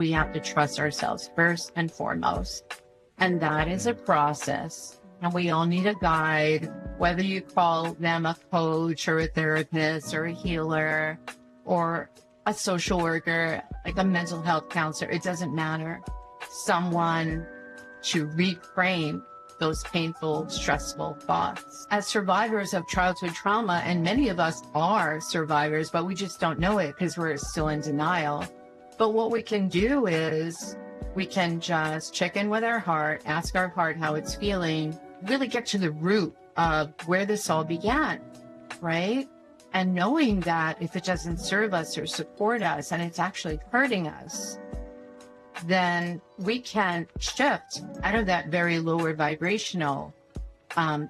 We have to trust ourselves first and foremost. And that is a process. And we all need a guide, whether you call them a coach or a therapist or a healer or a social worker, like a mental health counselor, it doesn't matter. Someone to reframe those painful, stressful thoughts. As survivors of childhood trauma, and many of us are survivors, but we just don't know it because we're still in denial. But what we can do is we can just check in with our heart, ask our heart how it's feeling, really get to the root of where this all began, right? And knowing that if it doesn't serve us or support us and it's actually hurting us, then we can shift out of that very lower vibrational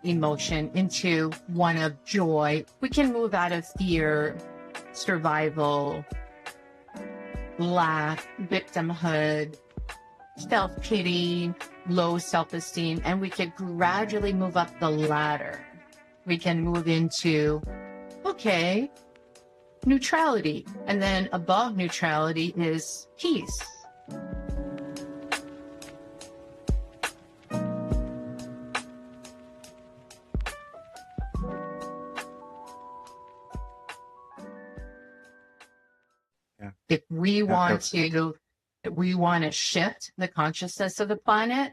emotion into one of joy. We can move out of fear, survival, lack, victimhood, self-pity, low self-esteem, and we can gradually move up the ladder. We can move into, okay, neutrality. And then above neutrality is peace. Yeah. If we want to shift the consciousness of the planet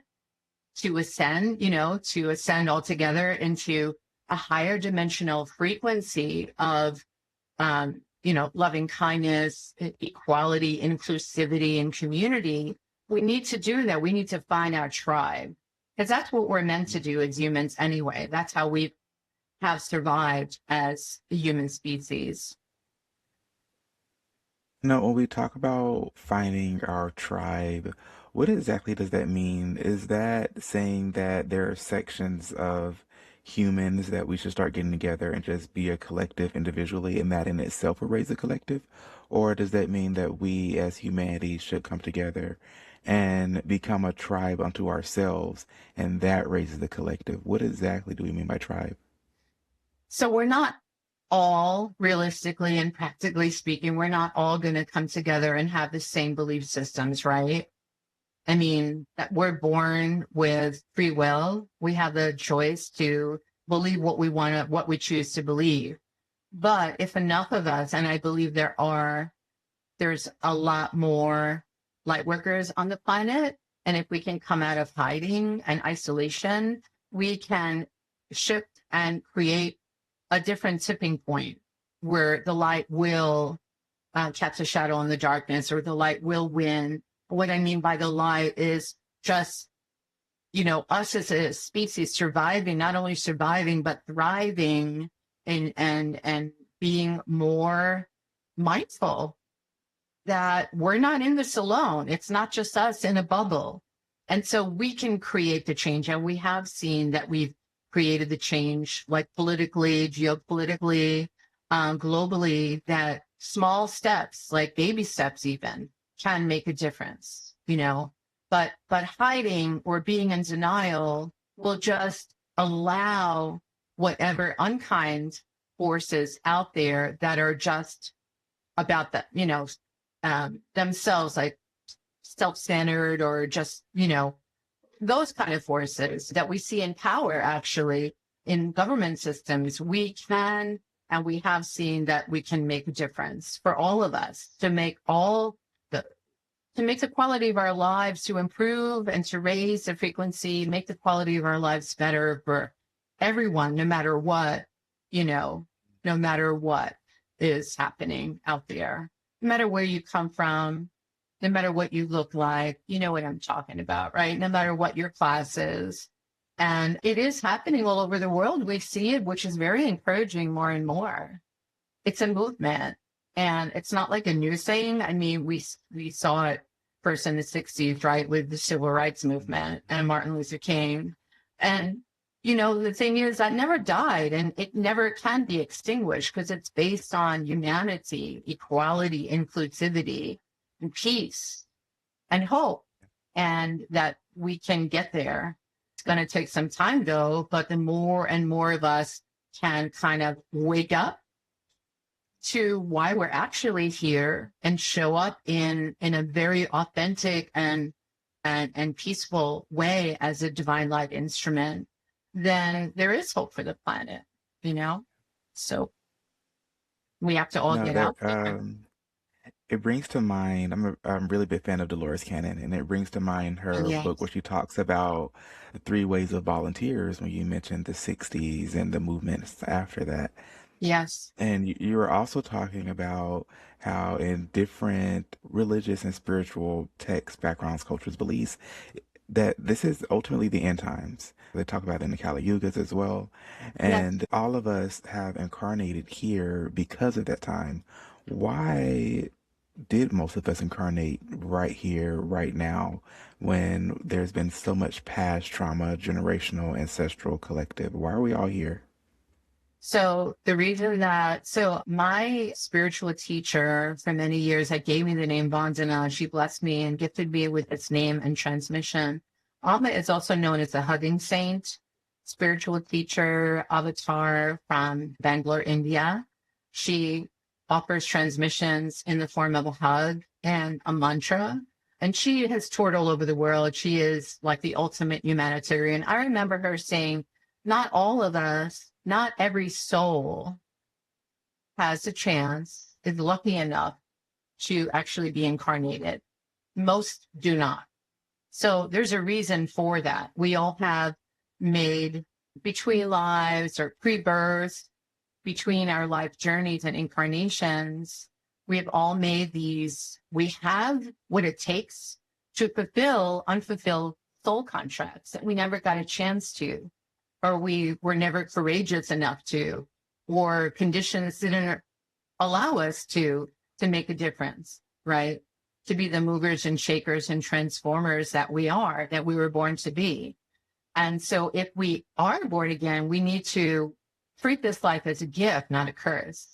to ascend, to ascend altogether into a higher dimensional frequency of, loving kindness, equality, inclusivity, and community, we need to do that. We need to find our tribe, because that's what we're meant to do as humans anyway. That's how we have survived as a human species. Now, when we talk about finding our tribe, what exactly does that mean? Is that saying that there are sections of humans that we should start getting together and just be a collective individually, and that in itself will raise a collective? Or does that mean that we as humanity should come together and become a tribe unto ourselves, and that raises the collective? What exactly do we mean by tribe? So we're not all, realistically and practically speaking, we're not all going to come together and have the same belief systems, right? I mean, that we're born with free will. We have the choice to believe what we want to, what we choose to believe. But if enough of us, and I believe there's a lot more light workers on the planet, and if we can come out of hiding and isolation, we can shift and create a different tipping point where the light will cast a shadow in the darkness, or the light will win. What I mean by the light is just, us as a species surviving, not only surviving, but thriving and being more mindful that we're not in this alone. It's not just us in a bubble. And so we can create the change. And we have seen that we've created the change, like politically, geopolitically, globally, that small steps, like baby steps even, can make a difference, but hiding or being in denial will just allow whatever unkind forces out there that are just about that, themselves, like self-centered, or just, those kind of forces that we see in power, actually, in government systems. We can, and we have seen that we can make a difference for all of us, to make the quality of our lives, to improve and to raise the frequency, make the quality of our lives better for everyone, no matter what, no matter what is happening out there, no matter where you come from, no matter what you look like. You know what I'm talking about, right? No matter what your class is. And it is happening all over the world. We see it, which is very encouraging, more and more. It's a movement, and it's not like a new thing. I mean, we saw it first in the 60s, right, with the civil rights movement and Martin Luther King. And, the thing is, that never died, and it never can be extinguished, because it's based on humanity, equality, inclusivity, and peace and hope, and that we can get there. It's going to take some time, though, but the more and more of us can kind of wake up to why we're actually here and show up in a very authentic and peaceful way as a divine light instrument, then there is hope for the planet, you know? So we have to all No, get that out there. it brings to mind. I'm a really big fan of Dolores Cannon, and it brings to mind her book where Yes. she talks about the three ways of volunteers when you mentioned the '60s and the movements after that. Yes. And you were also talking about how in different religious and spiritual texts, backgrounds, cultures, beliefs, that this is ultimately the end times. They talk about it in the Kali Yugas as well. Yes. And all of us have incarnated here because of that time. Why did most of us incarnate right here, right now, when there's been so much past trauma, generational, ancestral, collective? Why are we all here? So the reason that, so my spiritual teacher for many years that gave me the name Vandana, she blessed me and gifted me with its name and transmission. Alma is also known as the hugging saint, spiritual teacher, avatar from Bangalore, India. She offers transmissions in the form of a hug and a mantra. And she has toured all over the world. She is like the ultimate humanitarian. I remember her saying, not all of us, not every soul has a chance, is lucky enough to actually be incarnated. Most do not. So there's a reason for that. We all have made between lives or pre-birth, between our life journeys and incarnations, we have all made these, we have what it takes to fulfill unfulfilled soul contracts that we never got a chance to, or we were never courageous enough to, or conditions didn't allow us to make a difference, right? To be the movers and shakers and transformers that we are, that we were born to be. And so if we are born again, we need to treat this life as a gift, not a curse.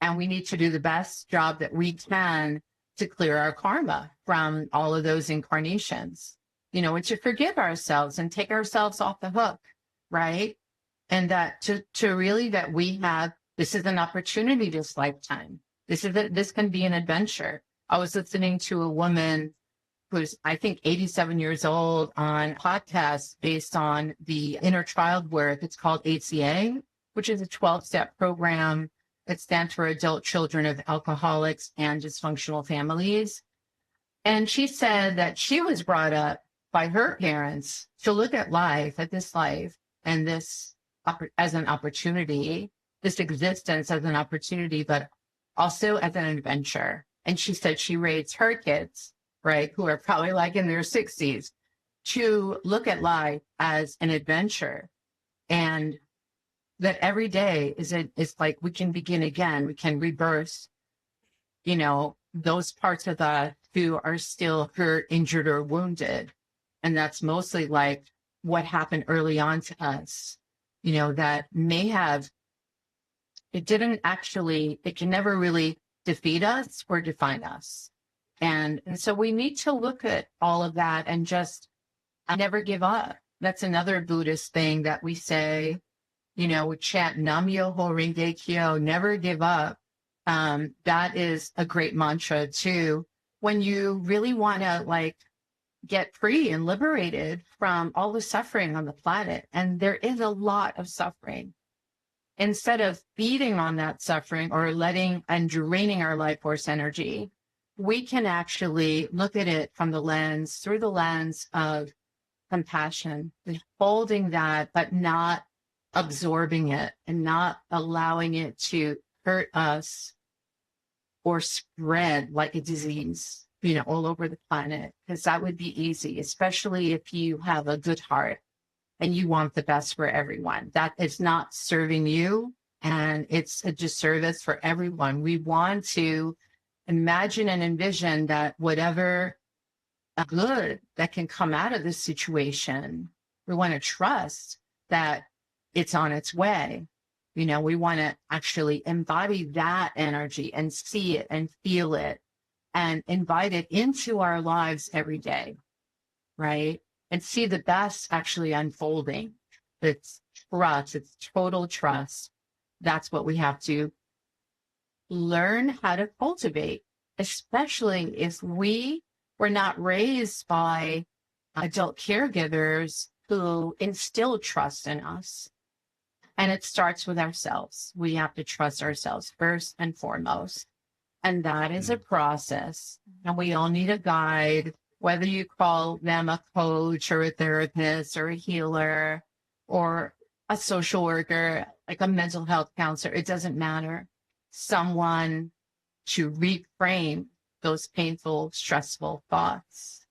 And we need to do the best job that we can to clear our karma from all of those incarnations, you know, and to forgive ourselves and take ourselves off the hook, right? And that to really that we have, this is an opportunity this lifetime. This can be an adventure. I was listening to a woman who's, I think, 87 years old on a podcast based on the inner child work. It's called ACA, which is a 12-step program that stands for Adult Children of Alcoholics and Dysfunctional Families. And she said that she was brought up by her parents to look at life, at this life, and this as an opportunity, this existence as an opportunity, but also as an adventure. And she said she raised her kids, right, who are probably like in their 60s, to look at life as an adventure, and that every day is like we can begin again, we can rebirth, you know, those parts of us who are still hurt, injured, or wounded. And that's mostly like what happened early on to us, you know, that may have, it didn't actually, it can never really defeat us or define us. And so we need to look at all of that and just never give up. That's another Buddhist thing that we say, you know, we chant Nam Myoho Renge Kyo, never give up. That is a great mantra too. When you really want to like get free and liberated from all the suffering on the planet, and there is a lot of suffering, instead of feeding on that suffering or letting and draining our life force energy, we can actually look at it from the lens, through the lens of compassion, holding that, but not absorbing it and not allowing it to hurt us or spread like a disease, you know, all over the planet, because that would be easy, especially if you have a good heart and you want the best for everyone. That is not serving you, and it's a disservice for everyone. We want to imagine and envision that whatever good that can come out of this situation, we want to trust that it's on its way. You know, we want to actually embody that energy and see it and feel it and invite it into our lives every day, right? And see the best actually unfolding. It's trust, it's total trust. That's what we have to learn how to cultivate, especially if we were not raised by adult caregivers who instill trust in us. And it starts with ourselves. We have to trust ourselves first and foremost. And that is a Mm. process. And we all need a guide, whether you call them a coach or a therapist or a healer or a social worker, like a mental health counselor, it doesn't matter. Someone to reframe those painful, stressful thoughts.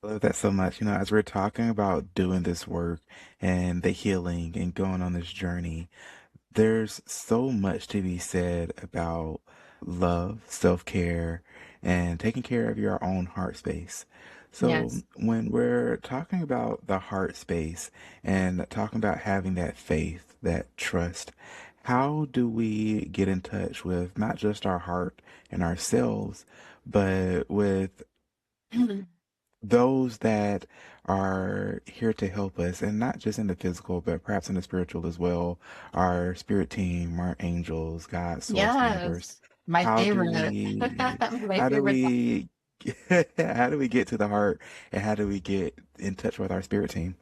I love that so much. As we're talking about doing this work and the healing and going on this journey, there's so much to be said about love, self-care, and taking care of your own heart space. So Yes. when we're talking about the heart space and talking about having that faith, that trust, how do we get in touch with not just our heart and ourselves, but with those that are here to help us, and not just in the physical, but perhaps in the spiritual as well, our spirit team, our angels, God, source, universe. Yes. My How do favorite. we, My how do favorite. we, how do we get to the heart, and how do we get in touch with our spirit team?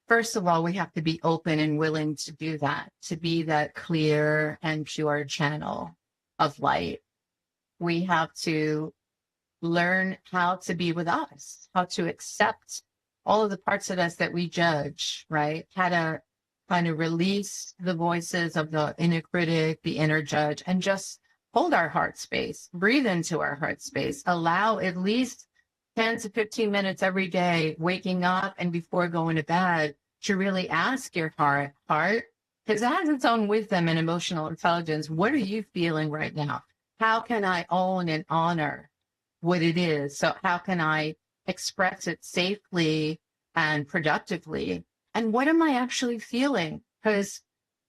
First of all, we have to be open and willing to do that, to be that clear and pure channel of light. We have to learn how to be with us, how to accept all of the parts of us that we judge, right? How to kind of release the voices of the inner critic, the inner judge, and just hold our heart space, breathe into our heart space, allow at least 10 to 15 minutes every day, waking up and before going to bed, to really ask your heart, because it has its own wisdom and emotional intelligence. What are you feeling right now? How can I own and honor what it is? So how can I express it safely and productively? And what am I actually feeling? Because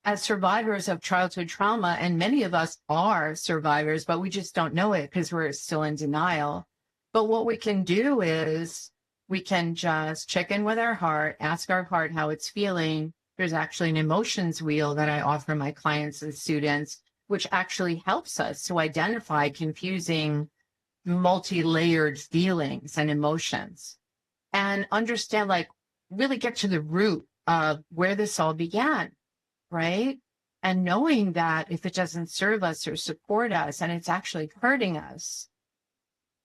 as survivors of childhood trauma, and many of us are survivors, but we just don't know it because we're still in denial. But what we can do is we can just check in with our heart, ask our heart how it's feeling. There's actually an emotions wheel that I offer my clients and students, which actually helps us to identify confusing multi-layered feelings and emotions and understand, like, really get to the root of where this all began, right? And knowing that if it doesn't serve us or support us and it's actually hurting us,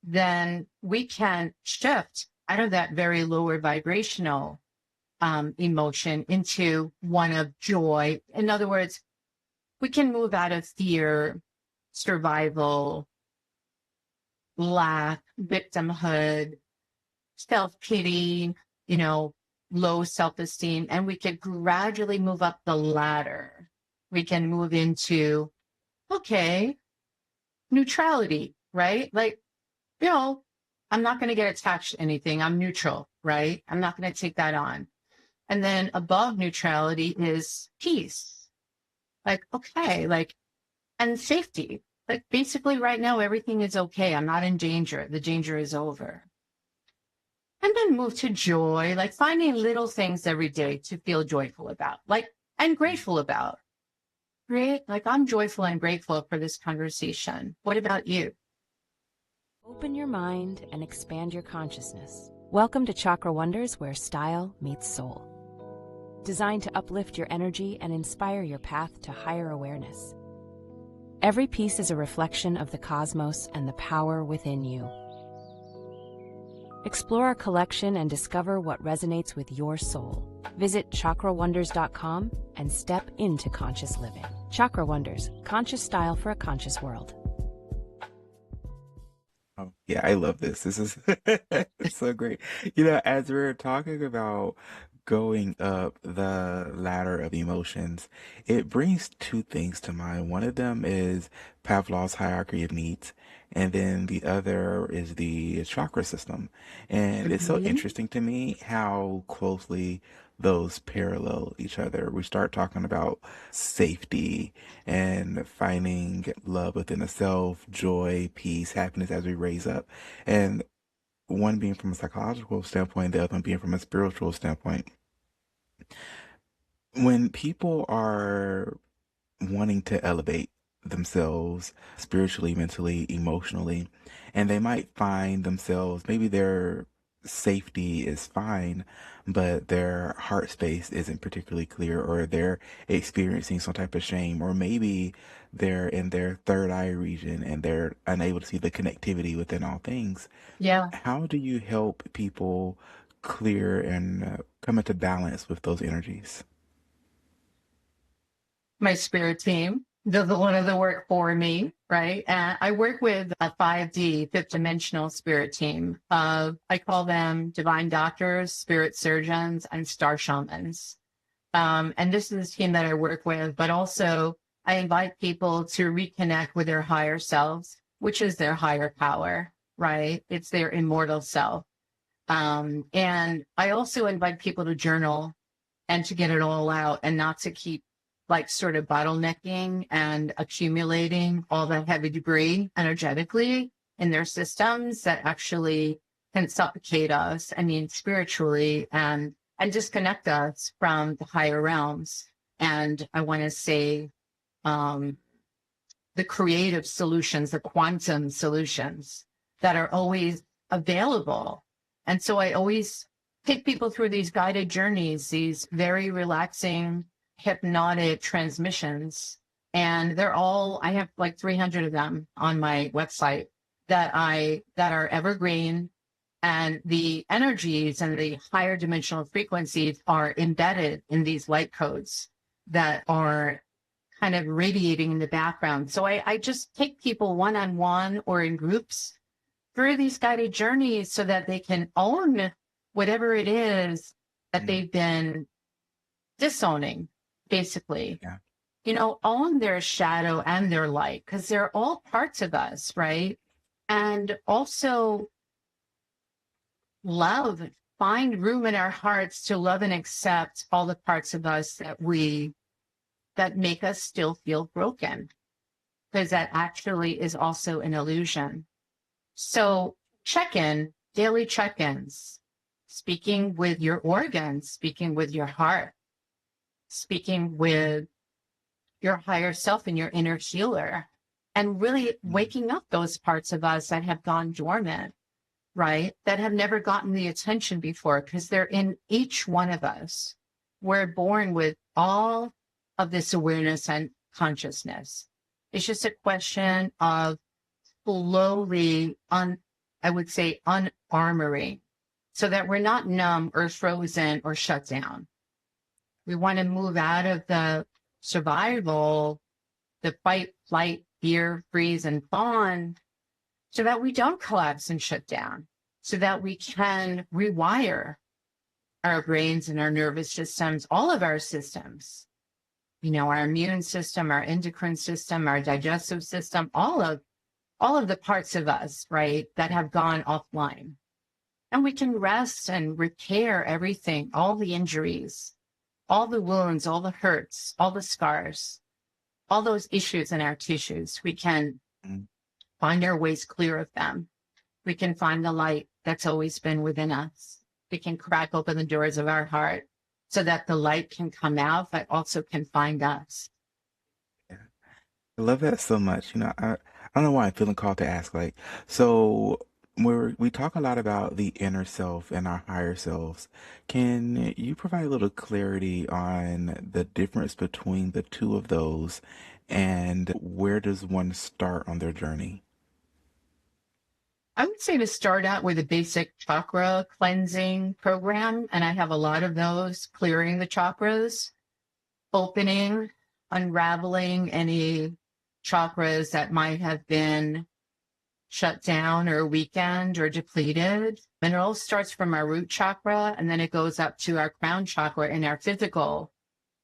then we can shift out of that very lower vibrational emotion into one of joy. In other words, we can move out of fear, survival, lack, victimhood, self-pity, you know, low self-esteem, and we could gradually move up the ladder. We can move into, okay, neutrality, right? Like, you know, I'm not going to get attached to anything. I'm neutral, right? I'm not going to take that on. And then above neutrality is peace. Like, okay, like, and safety. Like, basically, right now, everything is okay. I'm not in danger. The danger is over. And then move to joy, like finding little things every day to feel joyful about, like, and grateful about. Right? Like, I'm joyful and grateful for this conversation. What about you? Open your mind and expand your consciousness. Welcome to Chakra Wonders, where style meets soul. Designed to uplift your energy and inspire your path to higher awareness. Every piece is a reflection of the cosmos and the power within you. Explore our collection and discover what resonates with your soul. Visit chakrawonders.com and step into conscious living. Chakra Wonders, conscious style for a conscious world. Oh, yeah, I love this. This is it's so great. As we're talking about going up the ladder of emotions, it brings two things to mind. One of them is Pavlov's hierarchy of needs, and then the other is the chakra system. And it's so Mhm. interesting to me how closely those parallel each other. We start talking about safety and finding love within the self, joy, peace, happiness as we raise up. And one being from a psychological standpoint, the other one being from a spiritual standpoint. When people are wanting to elevate themselves spiritually, mentally, emotionally, and they might find themselves, maybe their safety is fine, but their heart space isn't particularly clear, or they're experiencing some type of shame, or maybe they're in their third eye region and they're unable to see the connectivity within all things. Yeah. How do you help people clear and come into balance with those energies? My spirit team does a lot of the work for me, right? And I work with a 5D, fifth dimensional spirit team of, I call them divine doctors, spirit surgeons, and star shamans. And this is the team that I work with, but also I invite people to reconnect with their higher selves, which is their higher power, right? It's their immortal self. And I also invite people to journal and to get it all out and not to keep like sort of bottlenecking and accumulating all that heavy debris energetically in their systems that actually can suffocate us, I mean, spiritually and disconnect us from the higher realms. And I want to say um, the creative solutions, the quantum solutions that are always available. And so I always take people through these guided journeys, these very relaxing, hypnotic transmissions. And they're all, I have like 300 of them on my website that are evergreen. And the energies and the higher dimensional frequencies are embedded in these light codes that are kind of radiating in the background. So I just take people one-on-one or in groups through these guided journeys so that they can own whatever it is that Mm, they've been disowning, basically. yeah. Own their shadow and their light, because they're all parts of us, right? And also love, find room in our hearts to love and accept all the parts of us that make us still feel broken, because that actually is also an illusion. So daily check-ins, speaking with your organs, speaking with your heart, speaking with your higher self and your inner healer, and really Mm, waking up those parts of us that have gone dormant, right? That have never gotten the attention before, because they're in each one of us. We're born with all of this awareness and consciousness. It's just a question of slowly I would say unarmoring, so that we're not numb or frozen or shut down. We want to move out of the survival, the fight, flight, fear, freeze, and fawn, so that we don't collapse and shut down, so that we can rewire our brains and our nervous systems, all of our systems, our immune system, our endocrine system, our digestive system, all of the parts of us, right, that have gone offline. And we can rest and repair everything, all the injuries, all the wounds, all the hurts, all the scars, all those issues in our tissues. We can mm. find our ways clear of them. We can find the light that's always been within us. We can crack open the doors of our heart so that the light can come out, but also can find us. Yeah. I love that so much. I don't know why I'm feeling called to ask, like, so we talk a lot about the inner self and our higher selves. Can you provide a little clarity on the difference between the two of those, and where does one start on their journey? I would say to start out with a basic chakra cleansing program. And I have a lot of those, clearing the chakras, opening, unraveling any chakras that might have been shut down or weakened or depleted. And it all starts from our root chakra, and then it goes up to our crown chakra in our physical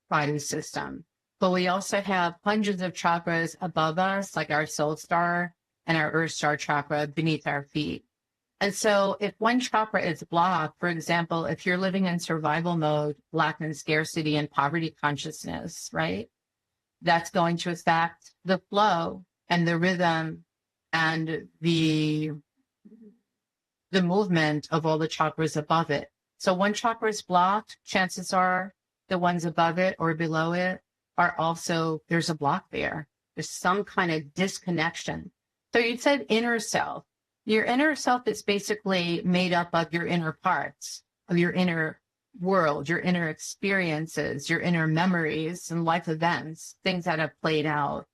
body system. But we also have hundreds of chakras above us, like our soul star and our earth star chakra beneath our feet. And so if one chakra is blocked, for example, if you're living in survival mode, lack and scarcity and poverty consciousness, right? That's going to affect the flow and the rhythm and the movement of all the chakras above it. So one chakra is blocked, chances are the ones above it or below it are also, there's a block there. There's some kind of disconnection. So you said inner self. Your inner self is basically made up of your inner parts, of your inner world, your inner experiences, your inner memories and life events, things that have played out.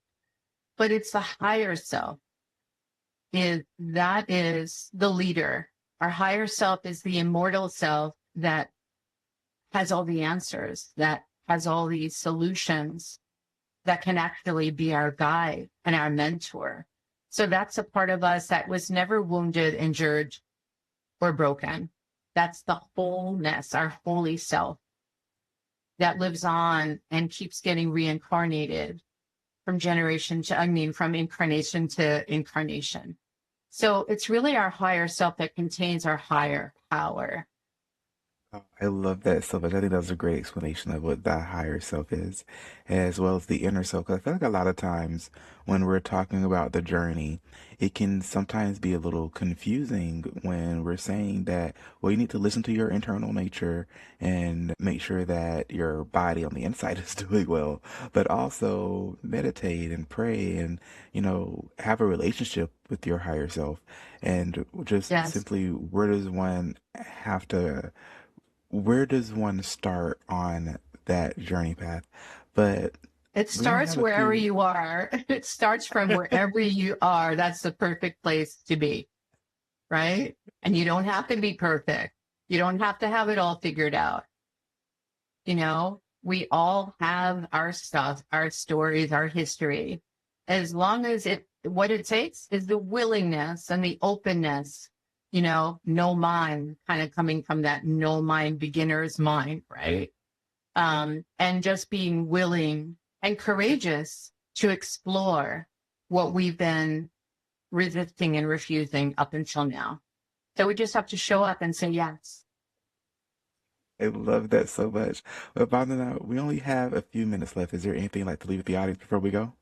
But it's the higher self. That is the leader. Our higher self is the immortal self that has all the answers, that has all these solutions, that can actually be our guide and our mentor. So that's a part of us that was never wounded, injured, or broken. That's the wholeness, our holy self that lives on and keeps getting reincarnated from from incarnation to incarnation. So it's really our higher self that contains our higher power. Oh, I love that so much. I think that was a great explanation of what the higher self is, as well as the inner self. 'Cause I feel like a lot of times when we're talking about the journey, it can sometimes be a little confusing when we're saying that, well, you need to listen to your internal nature and make sure that your body on the inside is doing well, but also meditate and pray and, have a relationship with your higher self. And just Yes. simply, where does one start on that journey path? But It we only starts have a wherever few. you are. It starts from wherever you are. That's the perfect place to be, right? And you don't have to be perfect. You don't have to have it all figured out. We all have our stuff, our stories, our history. As long as what it takes is the willingness and the openness, no mind, kind of coming from that no mind beginner's mind, right? And just being willing and courageous to explore what we've been resisting and refusing up until now. So we just have to show up and say yes. I love that so much. But Vandana, we only have a few minutes left. Is there anything you'd like to leave with the audience before we go?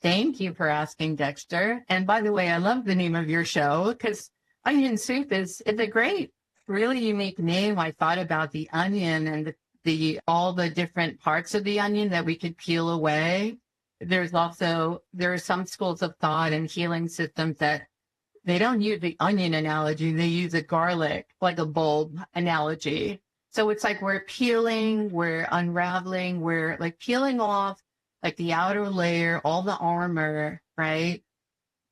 Thank you for asking, Dexter. And by the way, I love the name of your show because onion soup is a great, really unique name. I thought about the onion and the all the different parts of the onion that we could peel away. There are some schools of thought and healing systems that they don't use the onion analogy. They use a garlic, like a bulb analogy. So it's like we're peeling, we're unraveling, we're like peeling off like the outer layer, all the armor, right?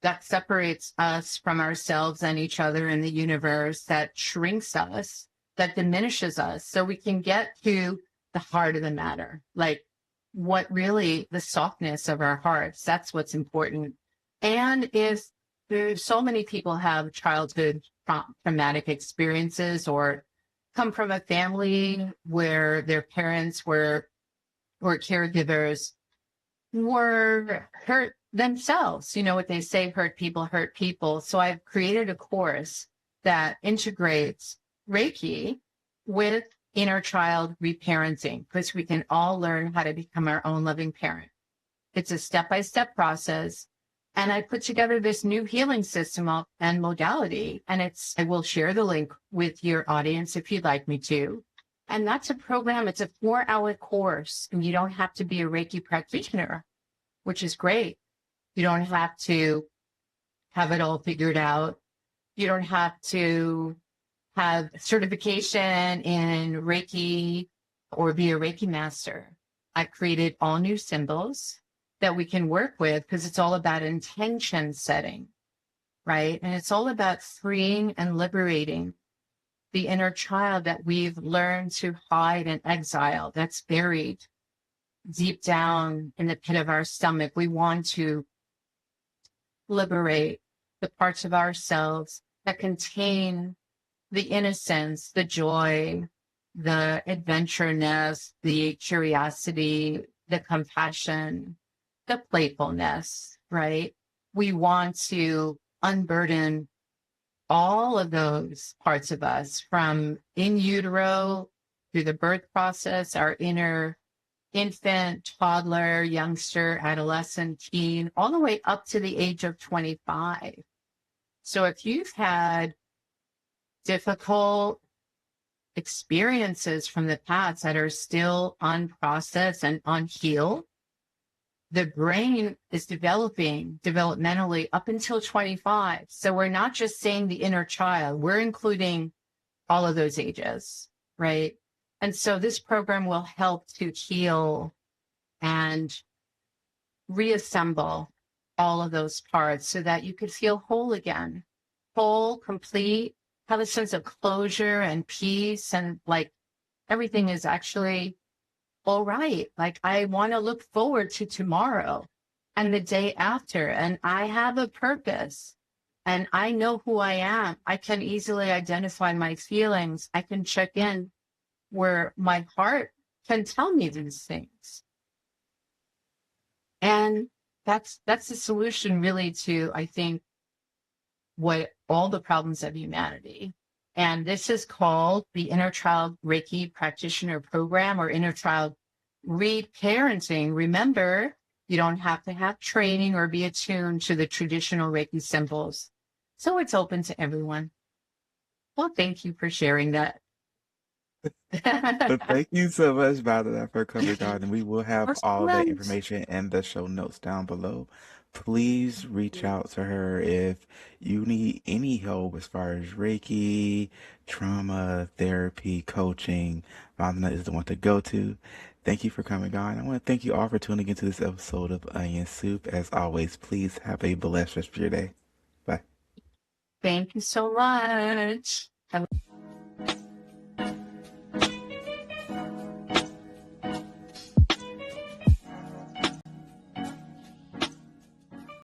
That separates us from ourselves and each other in the universe, that shrinks us, that diminishes us, so we can get to the heart of the matter. Like what really the softness of our hearts, that's what's important. And if there's so many people have childhood traumatic experiences or come from a family where their parents were or caregivers were hurt themselves. You know what they say, hurt people hurt people. So I've created a course that integrates Reiki with inner child reparenting, because we can all learn how to become our own loving parent. It's a step-by-step process. And I put together this new healing system and modality. And I will share the link with your audience if you'd like me to. And that's a program. It's a 4-hour course, and you don't have to be a Reiki practitioner, which is great. You don't have to have it all figured out. You don't have to have certification in Reiki or be a Reiki master. I created all new symbols that we can work with because it's all about intention setting, right? And it's all about freeing and liberating the inner child that we've learned to hide and exile, that's buried deep down in the pit of our stomach. We want to liberate the parts of ourselves that contain the innocence, the joy, the adventureness, the curiosity, the compassion, the playfulness, right? We want to unburden all of those parts of us from in utero through the birth process, our inner infant, toddler, youngster, adolescent, teen, all the way up to the age of 25. So if you've had difficult experiences from the past that are still unprocessed and unhealed. The brain is developing developmentally up until 25. So we're not just saying the inner child, we're including all of those ages, right? And so this program will help to heal and reassemble all of those parts so that you could feel whole again, whole, complete, have a sense of closure and peace, and like everything is actually all right. Like I want to look forward to tomorrow and the day after, and I have a purpose and I know who I am. I can easily identify my feelings. I can check in where my heart can tell me these things. And that's the solution really to, I think, what all the problems of humanity. And this is called the Inner Child Reiki Practitioner Program, or Inner Child Reparenting. Remember, you don't have to have training or be attuned to the traditional Reiki symbols. So it's open to everyone. Well, thank you for sharing that. But thank you so much, Vandana, for coming on, and we will have Of all that course. information in the show notes down below. Please reach out to her if you need any help as far as Reiki, trauma, therapy, coaching. Vandana is the one to go to. Thank you for coming on. I want to thank you all for tuning into this episode of Onion Soup. As always, please have a blessed rest of your day. Bye. Thank you so much.